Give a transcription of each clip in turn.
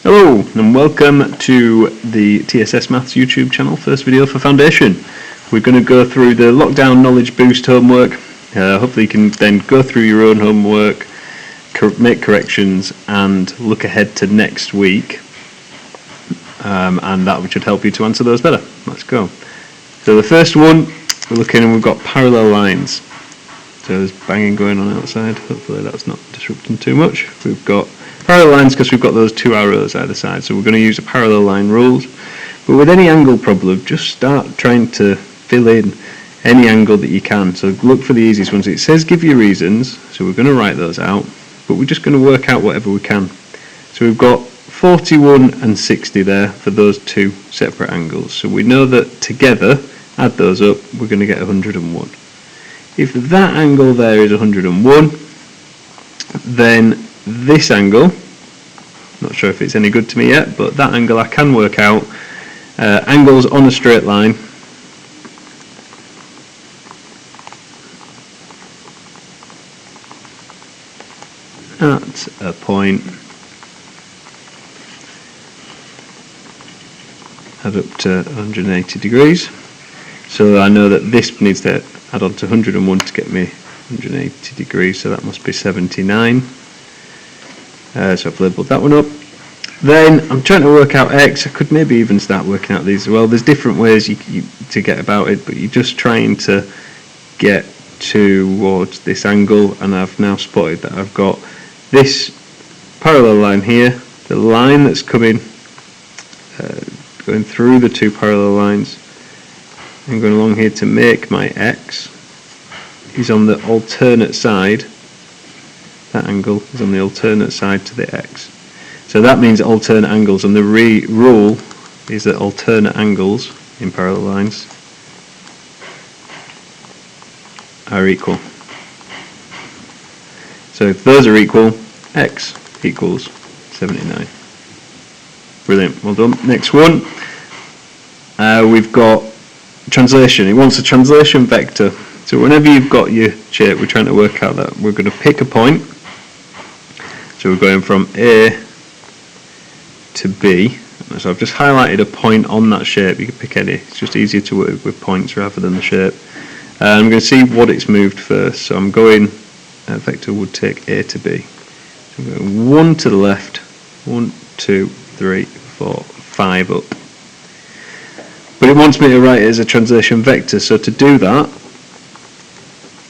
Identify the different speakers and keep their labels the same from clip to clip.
Speaker 1: Hello and welcome to the TSS Maths YouTube channel, first video for Foundation. We're going to go through the Lockdown Knowledge Boost homework. Hopefully you can then go through your own homework, make corrections and look ahead to next week, and that should help you to answer those better. Let's go. So the first one, we're looking and we've got parallel lines. So there's banging going on outside, hopefully that's not disrupting too much. We've got parallel lines because we've got those two arrows either side, so we're going to use a parallel line rules. But with any angle problem, just start trying to fill in any angle that you can. So look for the easiest ones. It says give you reasons, so we're going to write those out, but we're just going to work out whatever we can. So we've got 41 and 60 there for those two separate angles. So we know that together, add those up, we're going to get 101. If that angle there is 101, then this angle, not sure if it's any good to me yet, but that angle I can work out. Angles on a straight line at a point add up to 180 degrees. So I know that this needs to add on to 101 to get me 180 degrees, so that must be 79. So I've labelled that one up. Then I'm trying to work out x. I could maybe even start working out these as well. There's different ways to get about it, but you're just trying to get towards this angle, and I've now spotted that I've got this parallel line here, the line that's coming going through the two parallel lines and going along here to make my x is on the alternate side. That angle is on the alternate side to the x. So that means alternate angles, and the rule is that alternate angles in parallel lines are equal. So if those are equal, x equals 79. Brilliant, well done. Next one, we've got translation. It wants a translation vector. So whenever you've got your shape, we're trying to work out that we're going to pick a point. So we're going from A to B. So I've just highlighted a point on that shape. You can pick any. It's just easier to work with points rather than the shape. And I'm going to see what it's moved first. So I'm going, vector would take A to B. So I'm going 1 to the left, 1, 2, 3, 4, 5 up. But it wants me to write it as a translation vector. So to do that,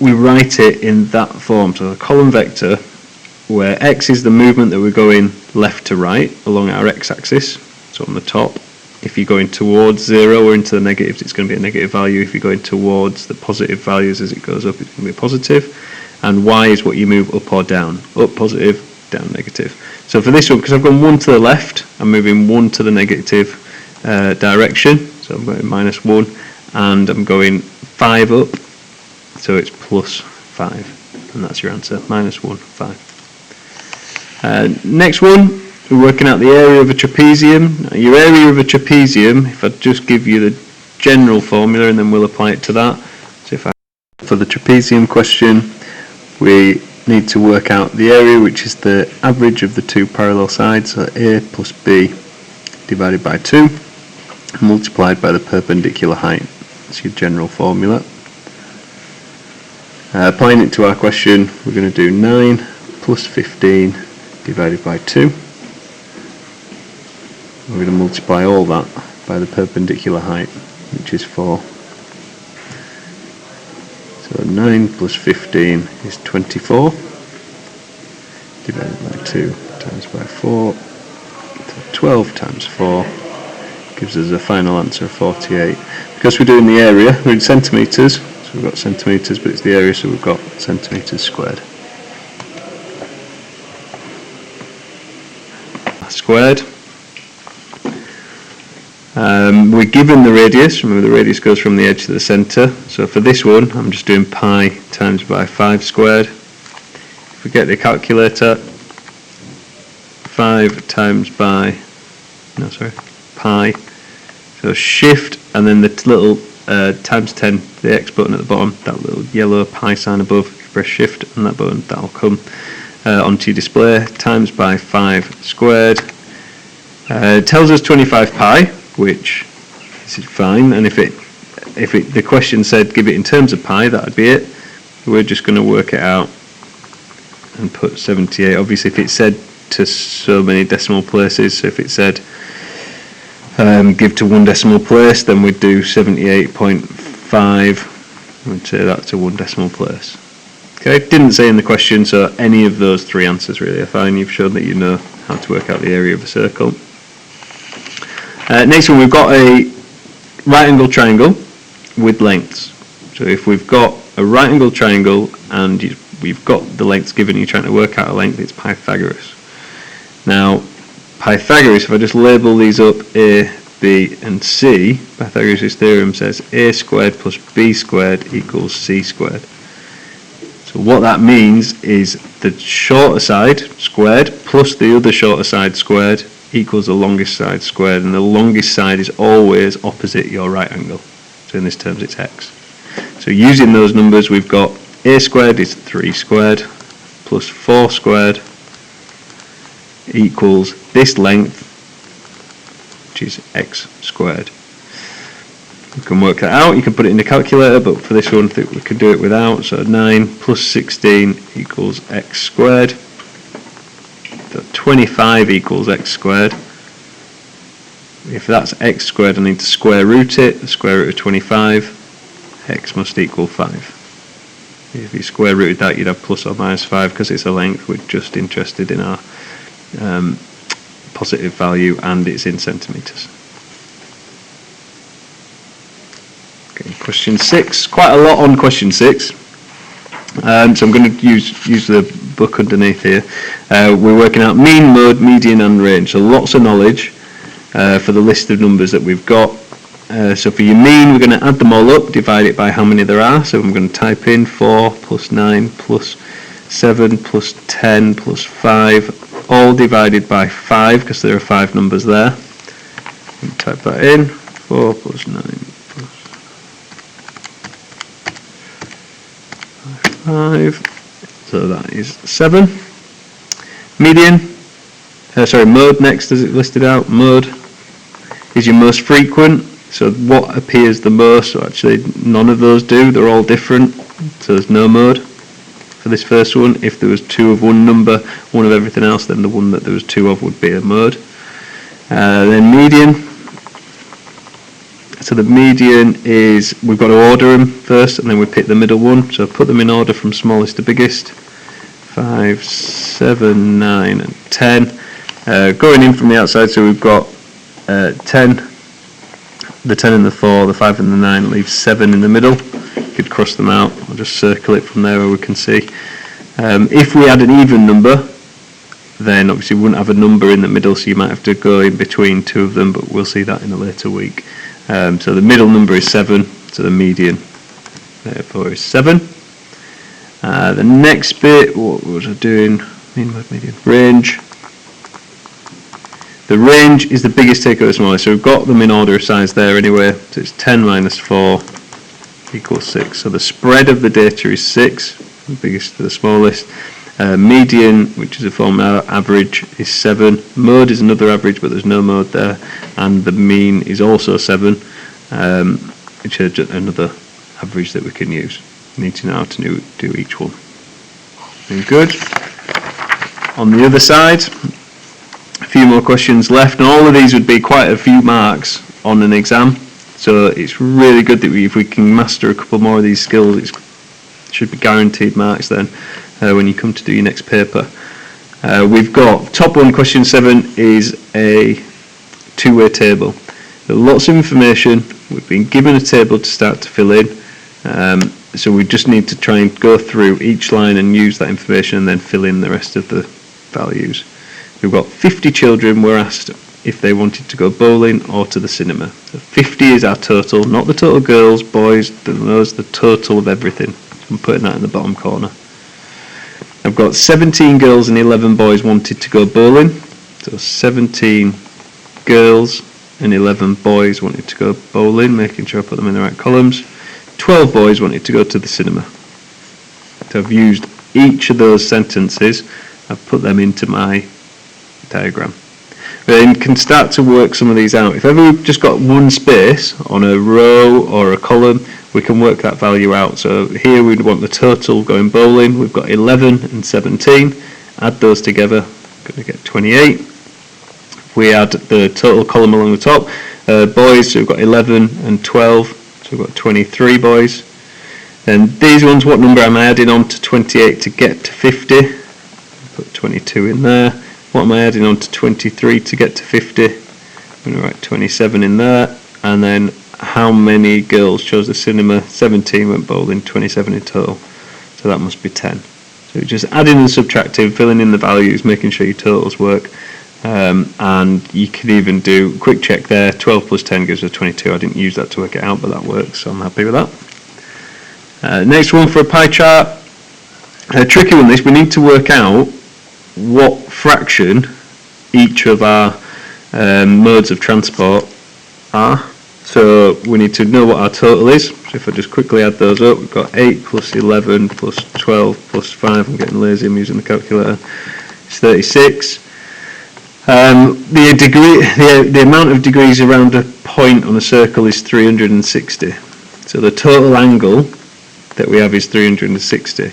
Speaker 1: we write it in that form. So a column vector where x is the movement that we're going left to right along our x-axis, so on the top. If you're going towards 0 or into the negatives, it's going to be a negative value. If you're going towards the positive values as it goes up, it's going to be a positive. And y is what you move up or down. Up positive, down negative. So for this one, because I've gone 1 to the left, I'm moving 1 to the negative direction. So I'm going -1, and I'm going 5 up, so it's +5. And that's your answer, -1, 5. Next one, we're working out the area of a trapezium. Now, your area of a trapezium, if I just give you the general formula and then we'll apply it to that. So if I, for the trapezium question, we need to work out the area, which is the average of the two parallel sides, so A plus B divided by 2, multiplied by the perpendicular height. That's your general formula. Applying it to our question, we're going to do 9 plus 15 divided by 2. We're going to multiply all that by the perpendicular height, which is 4. So 9 plus 15 is 24, divided by 2 times by 4, so 12 times 4 gives us a final answer of 48. Because we're doing the area, we're in centimetres, so we've got centimetres, but it's the area, so we've got centimetres squared. Squared. We're given the radius. Remember, the radius goes from the edge to the centre. So for this one, I'm just doing pi times by 5 squared. If we get the calculator, 5 times by, pi. So shift and then the little times 10, the X button at the bottom, that little yellow pi sign above. If you press shift and that button, that'll come onto your display. Times by 5 squared It tells us 25 pi, which is fine, and if the question said give it in terms of pi, that'd be it. We're just going to work it out and put 78. Obviously, if it said to so many decimal places, so if it said give to 1 decimal place, then we'd do 78.5. We'd say that to 1 decimal place. Okay, didn't say in the question, so any of those 3 answers really are fine. You've shown that you know how to work out the area of a circle. Next one, we've got a right angle triangle with lengths. So if we've got a right angle triangle and we've got the lengths given, you're trying to work out a length, it's Pythagoras. Now, Pythagoras, if I just label these up, A, B and C, Pythagoras' theorem says A squared plus B squared equals C squared. So what that means is the shorter side squared plus the other shorter side squared equals the longest side squared, and the longest side is always opposite your right angle. So in this terms it's x. So using those numbers, we've got A squared is 3 squared plus 4 squared equals this length, which is x squared. You can work that out, you can put it in the calculator, but for this one I think we can do it without. So 9 plus 16 equals x squared. So 25 equals x squared. If that's x squared, I need to square root it. The square root of 25, x must equal 5. If you square rooted that, you'd have plus or minus 5 because it's a length. We're just interested in our positive value, and it's in centimetres. Okay, question 6. Quite a lot on question 6. So I'm going to use the book underneath here. We're working out mean, mode, median and range. So lots of knowledge for the list of numbers that we've got. So for your mean, we're going to add them all up, divide it by how many there are. So I'm going to type in 4 plus 9 plus 7 plus 10 plus 5, all divided by 5 because there are 5 numbers there. Type that in, 4 plus 9 plus 5, so that is 7. Median, mode next as it listed out. Mode is your most frequent, so what appears the most. So actually none of those do, they're all different, so there's no mode for this first one. If there was 2 of one number, 1 of everything else, then the one that there was 2 of would be a mode. Then median. So the median is, we've got to order them first and then we pick the middle one. So put them in order from smallest to biggest. 5, 7, 9 and 10. Going in from the outside, so we've got 10, the 10 and the 4, the 5 and the 9 leaves 7 in the middle. You could cross them out. I'll just circle it from there where we can see. If we had an even number, then obviously we wouldn't have a number in the middle, so you might have to go in between 2 of them, but we'll see that in a later week. So the middle number is 7, so the median therefore is 7. The next bit, what was I doing? Mean, mode, median, range. The range is the biggest takeover the smallest, so we've got them in order of size there anyway. So it's 10 minus 4 equals 6. So the spread of the data is 6, the biggest to the smallest. Median, which is a form of average, is 7. Mode is another average, but there's no mode there. And the mean is also 7, which is another average that we can use. We need to know how to do each one. Very good. On the other side, a few more questions left, and all of these would be quite a few marks on an exam. So it's really good that if we can master a couple more of these skills, it should be guaranteed marks then when you come to do your next paper. We've got top one, question 7 is a two-way table. There's lots of information. We've been given a table to start to fill in, so we just need to try and go through each line and use that information and then fill in the rest of the values. We've got 50 children were asked if they wanted to go bowling or to the cinema. So 50 is our total, not the total girls, boys, those, the total of everything. So I'm putting that in the bottom corner. I've got 17 girls and 11 boys wanted to go bowling. So 17 girls and 11 boys wanted to go bowling, making sure I put them in the right columns. 12 boys wanted to go to the cinema. So I've used each of those sentences, I've put them into my diagram. then can start to work some of these out. If ever we've just got one space on a row or a column, we can work that value out. So here we'd want the total going bowling. We've got 11 and 17. Add those together, going to get 28. We add the total column along the top. Boys, so we've got 11 and 12, so we've got 23 boys. Then these ones, what number am I adding on to 28 to get to 50? Put 22 in there. What am I adding on to 23 to get to 50? I'm going to write 27 in there. And then how many girls chose the cinema? 17 went bowling, 27 in total. So that must be 10. So just adding and subtracting, filling in the values, making sure your totals work. And you could even do a quick check there. 12 plus 10 gives us 22. I didn't use that to work it out, but that works, so I'm happy with that. Next one for a pie chart. A tricky one, this. We need to work out what fraction each of our modes of transport are. So we need to know what our total is. So if I just quickly add those up, we've got 8 plus 11 plus 12 plus 5. I'm getting lazy, I'm using the calculator. It's 36. The amount of degrees around a point on a circle is 360. So the total angle that we have is 360.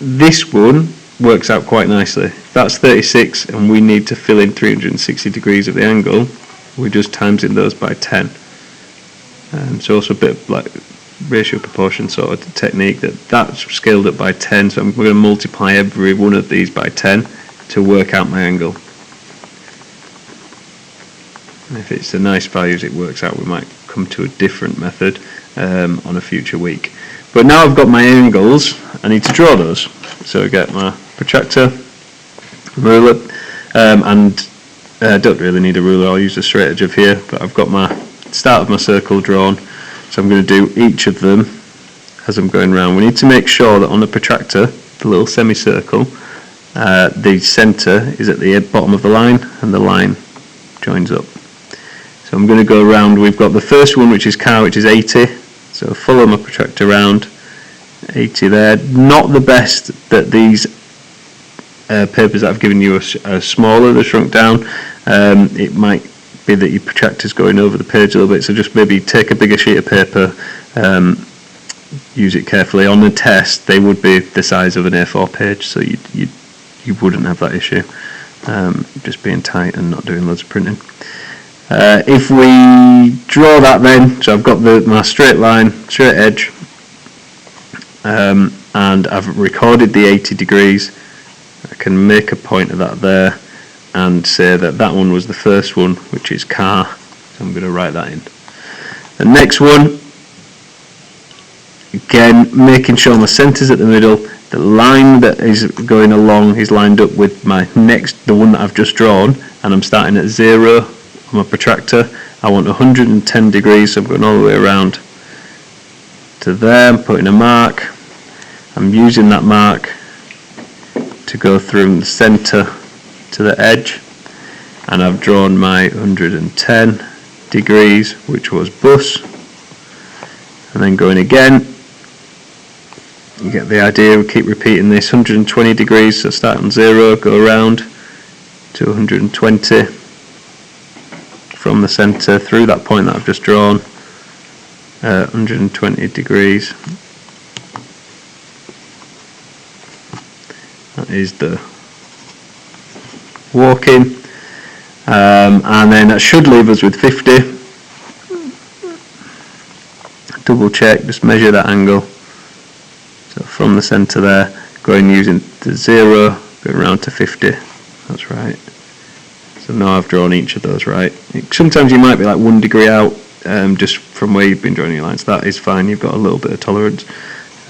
Speaker 1: This one works out quite nicely. That's 36 and we need to fill in 360 degrees of the angle. We're just timesing those by 10. So also a bit of like ratio proportion sort of technique that's scaled up by 10. So we're going to multiply every one of these by 10 to work out my angle. And if it's the nice values it works out, we might come to a different method on a future week. But now I've got my angles, I need to draw those. So I get my protractor, ruler, and I don't really need a ruler, I'll use the straight edge of here, but I've got my start of my circle drawn, so I'm going to do each of them as I'm going round. We need to make sure that on the protractor, the little semicircle, the centre is at the bottom of the line and the line joins up. So I'm going to go around, we've got the first one which is car, which is 80, so follow my protractor round, 80 there. Not the best that these papers that I've given you are smaller, they're shrunk down. It might be that your protractor's going over the page a little bit, so just maybe take a bigger sheet of paper, use it carefully. On the test they would be the size of an A4 page, so you wouldn't have that issue, just being tight and not doing loads of printing. If we draw that then, so I've got my straight line, straight edge, and I've recorded the 80 degrees. I can make a point of that there and say that that one was the first one, which is car, so I'm going to write that in. The next one, again making sure my centre's at the middle, the line that is going along is lined up with my the one that I've just drawn, and I'm starting at 0 on my protractor. I want 110 degrees, so I'm going all the way around to there. I'm putting a mark, I'm using that mark to go through the centre to the edge, and I've drawn my 110 degrees, which was bus, and then going again. You get the idea, we keep repeating this, 120 degrees, so start on 0, go around to 120 from the centre through that point that I've just drawn, 120 degrees. That is the walking, and then that should leave us with 50. Double check, just measure that angle. So from the centre there, going using the 0, going around to 50. That's right. So now I've drawn each of those right. Sometimes you might be like 1 degree out, just from where you've been drawing your lines. That is fine. You've got a little bit of tolerance.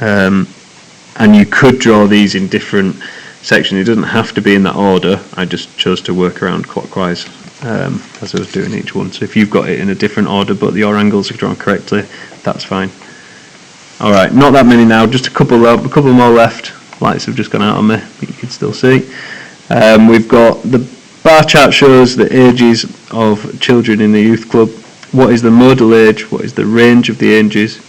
Speaker 1: And you could draw these in different sections. It doesn't have to be in that order. I just chose to work around clockwise as I was doing each one. So if you've got it in a different order but your angles are drawn correctly, that's fine. Alright, not that many now, just a couple more left. Lights have just gone out on me, but you can still see. We've got the bar chart shows the ages of children in the youth club. What is the modal age, what is the range of the ages,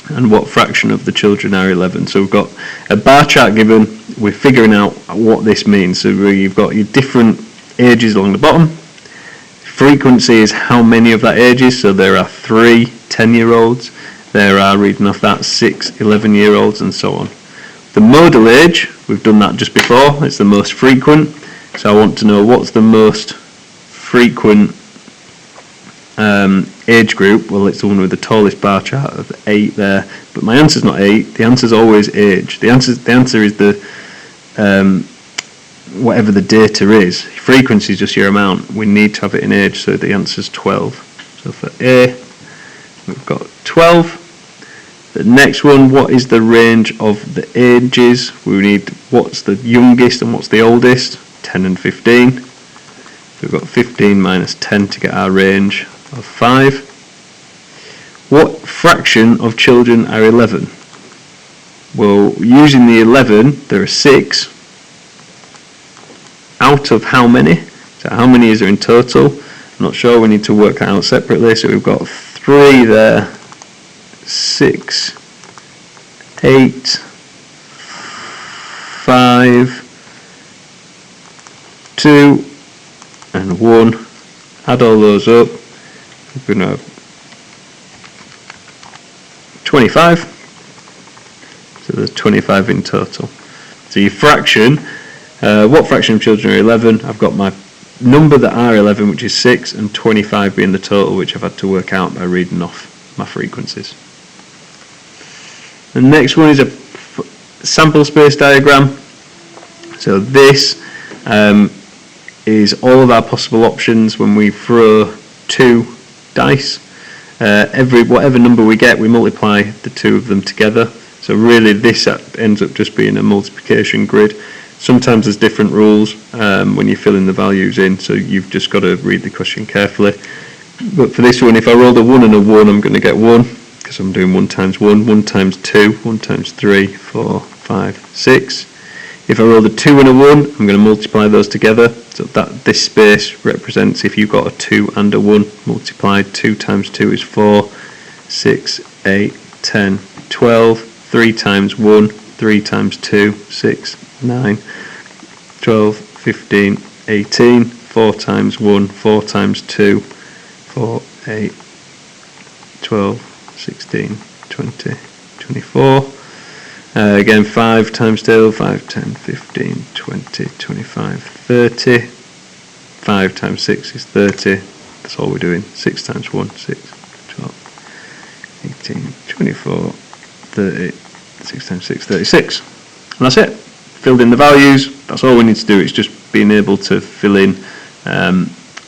Speaker 1: and what fraction of the children are 11. So we've got a bar chart given, we're figuring out what this means. So you've got your different ages along the bottom. Frequency is how many of that ages, so there are 3 10-year-olds, there are, reading off that, 6 11-year-olds, and so on. The modal age, we've done that just before, it's the most frequent, so I want to know what's the most frequent age group. Well, it's the one with the tallest bar chart of 8 there, but my answer's not 8, the answer's always age. The answer is the whatever the data is. Frequency is just your amount. We need to have it in age, so the answer's 12. So for A, we've got 12. The next one, what is the range of the ages? We need what's the youngest and what's the oldest? 10 and 15. So we've got 15 minus 10 to get our range of 5. What fraction of children are 11? Well, using the 11, there are 6. Out of how many? So how many is there in total? I'm not sure, we need to work that out separately. So we've got 3 there, 6, 8, 5, 2, and 1. Add all those up. We're going to have 25. So there's 25 in total. So your fraction, what fraction of children are 11? I've got my number that are 11, which is 6, and 25 being the total, which I've had to work out by reading off my frequencies. The next one is a sample space diagram. So this is all of our possible options when we throw 2 dice. Whatever number we get, we multiply the 2 of them together. So really this ends up just being a multiplication grid. Sometimes there's different rules when you're filling the values in, so you've just got to read the question carefully. But for this one, if I rolled a 1 and a 1, I'm going to get 1, because I'm doing 1 times 1, 1 times 2, 1 times 3, 4, 5, 6. If I rolled a 2 and a 1, I'm going to multiply those together. So this space represents if you've got a 2 and a 1 multiplied. 2 times 2 is 4, 6, 8, 10, 12. 3 times 1, 3 times 2, 6, 9, 12, 15, 18. 4 times 1, 4 times 2, 4, 8, 12, 16, 20, 24. Again, 5 times 2, 5, 10, 15, 20, 25, 30. 5 times 6 is 30. That's all we're doing. 6 times 1, 6, 12, 18, 24, 30. 6 times 6, 36. And that's it. Filled in the values. That's all we need to do. It's just being able to fill in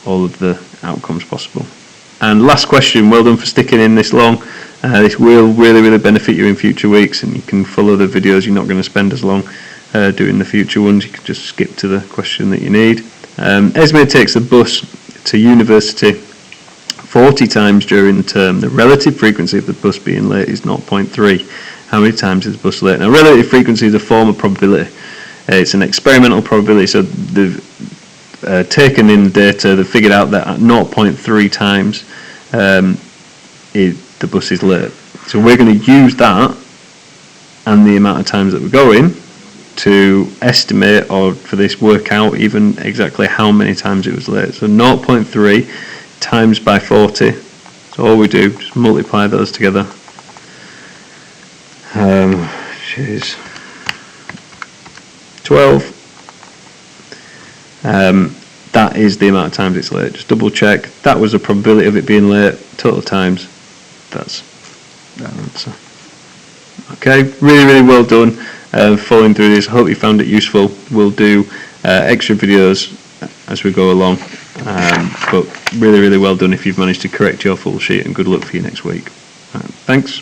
Speaker 1: all of the outcomes possible. And last question, well done for sticking in this long. This will really benefit you in future weeks, and you can follow the videos. You're not going to spend as long doing the future ones. You can just skip to the question that you need. Esme takes the bus to university 40 times during the term. The relative frequency of the bus being late is 0.3. How many times is the bus late? Now, relative frequency is a form of probability. It's an experimental probability, so they've taken in data, they've figured out that at 0.3 times the bus is late. So we're going to use that and the amount of times that we're going to estimate, or for this work out even exactly how many times it was late. So 0.3 times by 40. So all we do, just multiply those together. Which is 12. That is the amount of times it's late. Just double check. That was the probability of it being late. Total times. That's that answer. Okay, really well done following through this. I hope you found it useful. We'll do extra videos as we go along. But really well done if you've managed to correct your full sheet, and good luck for you next week. Thanks.